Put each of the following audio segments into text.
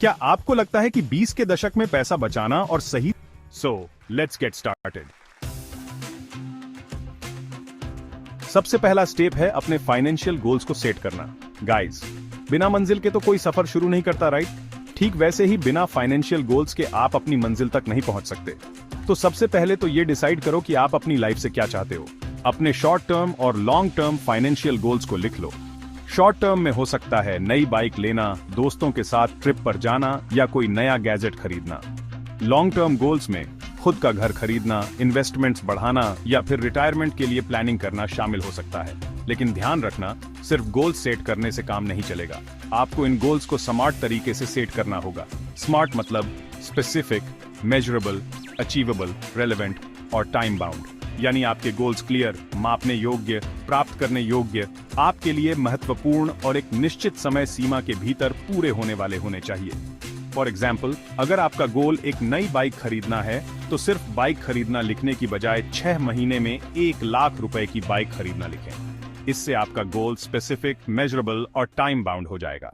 क्या आपको लगता है कि 20 के दशक में पैसा बचाना और सही? So let's get started. सबसे पहला स्टेप है अपने फाइनेंशियल गोल्स को सेट करना। गाइस, बिना मंजिल के तो कोई सफर शुरू नहीं करता, राइट? ठीक वैसे ही बिना फाइनेंशियल गोल्स के आप अपनी मंजिल तक नहीं पहुंच सकते। तो सबसे पहले तो ये डिसाइड करो कि आप अपनी लाइफ से क्या चाहते हो। अपने शॉर्ट टर्म और लॉन्ग टर्म फाइनेंशियल गोल्स को लिख लो। शॉर्ट टर्म में हो सकता है नई बाइक लेना, दोस्तों के साथ ट्रिप पर जाना या कोई नया गैजेट खरीदना। लॉन्ग टर्म गोल्स में खुद का घर खरीदना, इन्वेस्टमेंट्स बढ़ाना या फिर रिटायरमेंट के लिए प्लानिंग करना शामिल हो सकता है। लेकिन ध्यान रखना, सिर्फ गोल्स सेट करने से काम नहीं चलेगा। आपको इन गोल्स को स्मार्ट तरीके से सेट करना होगा। स्मार्ट मतलब स्पेसिफिक, मेजरेबल, अचीवेबल, रेलेवेंट और टाइम बाउंड। यानी आपके गोल्स क्लियर, मापने योग्य, प्राप्त करने योग्य, आपके लिए महत्वपूर्ण और एक निश्चित समय सीमा के भीतर पूरे होने वाले होने चाहिए। फॉर एग्जाम्पल, अगर आपका गोल एक नई बाइक खरीदना है तो सिर्फ बाइक खरीदना लिखने की बजाय 6 महीने में 1 लाख रुपए की बाइक खरीदना लिखें। इससे आपका गोल स्पेसिफिक, मेजरेबल और टाइम बाउंड हो जाएगा।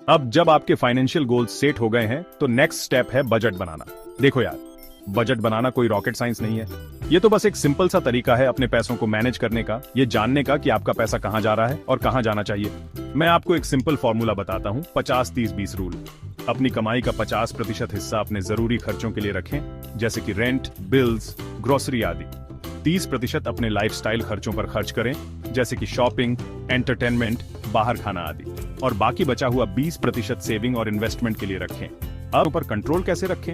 अब जब आपके फाइनेंशियल गोल्स सेट हो गए हैं तो नेक्स्ट स्टेप है बजट बनाना। देखो यार, बजट बनाना कोई रॉकेट साइंस नहीं है। ये तो बस एक सिंपल सा तरीका है अपने पैसों को मैनेज करने का, ये जानने का कि आपका पैसा कहां जा रहा है और कहां जाना चाहिए। मैं आपको एक सिंपल फॉर्मूला बताता हूं, 50-30-20 रूल। अपनी कमाई का 50% हिस्सा अपने जरूरी खर्चों के लिए रखें, जैसे कि रेंट, बिल्स, ग्रोसरी आदि। 30% अपने लाइफस्टाइल खर्चों पर खर्च करें, जैसे कि शॉपिंग, एंटरटेनमेंट, बाहर खाना आदि। और बाकी बचा हुआ 20% सेविंग और इन्वेस्टमेंट के लिए रखें। अब ऊपर कंट्रोल कैसे रखें?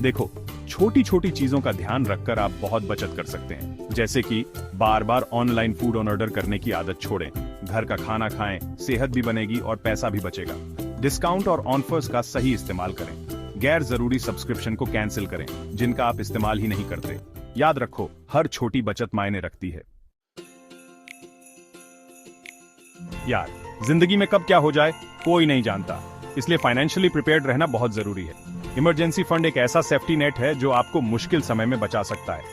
देखो, छोटी छोटी चीजों का ध्यान रखकर आप बहुत बचत कर सकते हैं। जैसे कि बार बार ऑनलाइन फूड ऑर्डर करने की आदत छोड़ें, घर का खाना खाएं, सेहत भी बनेगी और पैसा भी बचेगा। डिस्काउंट और ऑफर्स का सही इस्तेमाल करें। गैर जरूरी सब्सक्रिप्शन को कैंसिल करें जिनका आप इस्तेमाल ही नहीं करते। याद रखो, हर छोटी बचत मायने रखती है। यार, जिंदगी में कब क्या हो जाए कोई नहीं जानता, इसलिए फाइनेंशियली प्रिपेयर्ड रहना बहुत जरूरी है। इमरजेंसी फंड एक ऐसा सेफ्टी नेट है जो आपको मुश्किल समय में बचा सकता है।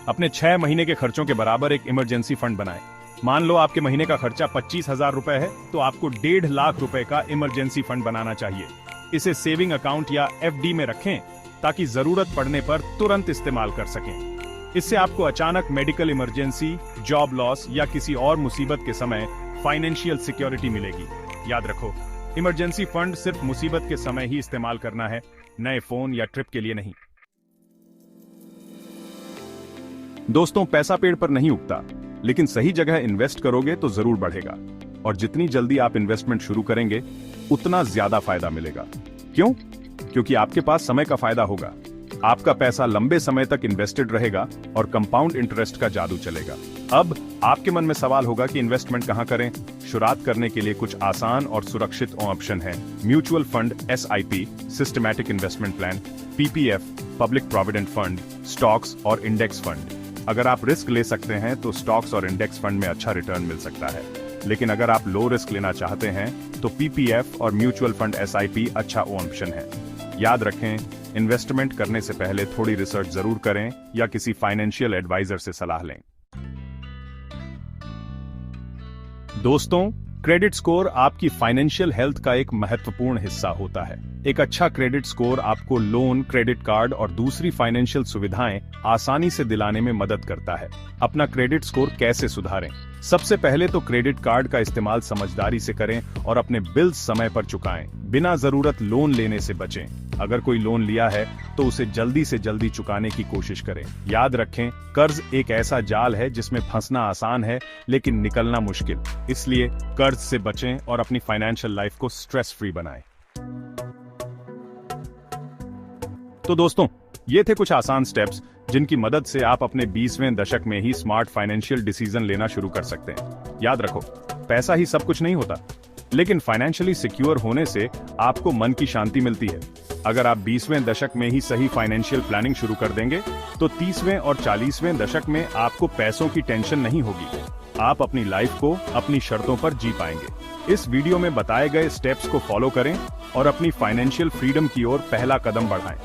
अपने 6 महीने के खर्चों के बराबर एक इमरजेंसी फंड बनाएं। मान लो आपके महीने का खर्चा 25,000 रुपए है, तो आपको 1.5 लाख रुपए का इमरजेंसी फंड बनाना चाहिए। इसे सेविंग अकाउंट या FD में रखें ताकि जरूरत पड़ने पर तुरंत इस्तेमाल कर सकें। इससे आपको अचानक मेडिकल इमरजेंसी, जॉब लॉस या किसी और मुसीबत के समय फाइनेंशियल सिक्योरिटी मिलेगी। याद रखो, इमरजेंसी फंड सिर्फ मुसीबत के समय ही इस्तेमाल करना है, नए फोन या ट्रिप के लिए नहीं। दोस्तों, पैसा पेड़ पर नहीं उगता, लेकिन सही जगह इन्वेस्ट करोगे तो जरूर बढ़ेगा। और जितनी जल्दी आप इन्वेस्टमेंट शुरू करेंगे उतना ज्यादा फायदा मिलेगा। क्यों? क्योंकि आपके पास समय का फायदा होगा। आपका पैसा लंबे समय तक इन्वेस्टेड रहेगा और कंपाउंड इंटरेस्ट का जादू चलेगा। अब आपके मन में सवाल होगा कि इन्वेस्टमेंट कहां करें? शुरुआत करने के लिए कुछ आसान और सुरक्षित ऑप्शन हैं। Mutual fund, SIP, systematic investment plan, PPF, public provident fund, stocks और इंडेक्स फंड। अगर आप रिस्क ले सकते हैं तो स्टॉक्स और इंडेक्स फंड में अच्छा रिटर्न मिल सकता है। लेकिन अगर आप लो रिस्क लेना चाहते हैं तो PPF और म्यूचुअल फंड SIP अच्छा ऑप्शन है। याद रखें, इन्वेस्टमेंट करने से पहले थोड़ी रिसर्च जरूर करें या किसी फाइनेंशियल एडवाइजर से सलाह लें। दोस्तों, क्रेडिट स्कोर आपकी फाइनेंशियल हेल्थ का एक महत्वपूर्ण हिस्सा होता है। एक अच्छा क्रेडिट स्कोर आपको लोन, क्रेडिट कार्ड और दूसरी फाइनेंशियल सुविधाएं आसानी से दिलाने में मदद करता है। अपना क्रेडिट स्कोर कैसे सुधारें? सबसे पहले तो क्रेडिट कार्ड का इस्तेमाल समझदारी से करें और अपने बिल्स समय पर चुकाएं। बिना जरूरत लोन लेने से बचें। अगर कोई लोन लिया है तो उसे जल्दी से जल्दी चुकाने की कोशिश करें। याद रखें, कर्ज एक ऐसा जाल है जिसमें फंसना आसान है लेकिन निकलना मुश्किल। इसलिए कर्ज से बचें और अपनी फाइनेंशियल लाइफ को स्ट्रेस फ्री बनाएं। तो दोस्तों, ये थे कुछ आसान स्टेप्स जिनकी मदद से आप अपने 20वें दशक में ही स्मार्ट फाइनेंशियल डिसीजन लेना शुरू कर सकते हैं। याद रखो, पैसा ही सब कुछ नहीं होता, लेकिन फाइनेंशियली सिक्योर होने से आपको मन की शांति मिलती है। अगर आप 20वें दशक में ही सही फाइनेंशियल प्लानिंग शुरू कर देंगे तो 30वें और 40वें दशक में आपको पैसों की टेंशन नहीं होगी। आप अपनी लाइफ को अपनी शर्तों पर जी पाएंगे। इस वीडियो में बताए गए स्टेप्स को फॉलो करें और अपनी फाइनेंशियल फ्रीडम की ओर पहला कदम बढ़ाएं।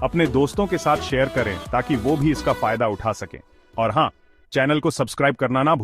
अपने दोस्तों के साथ शेयर करें ताकि वो भी इसका फायदा उठा सकें। और हाँ, चैनल को सब्सक्राइब करना ना भूलें।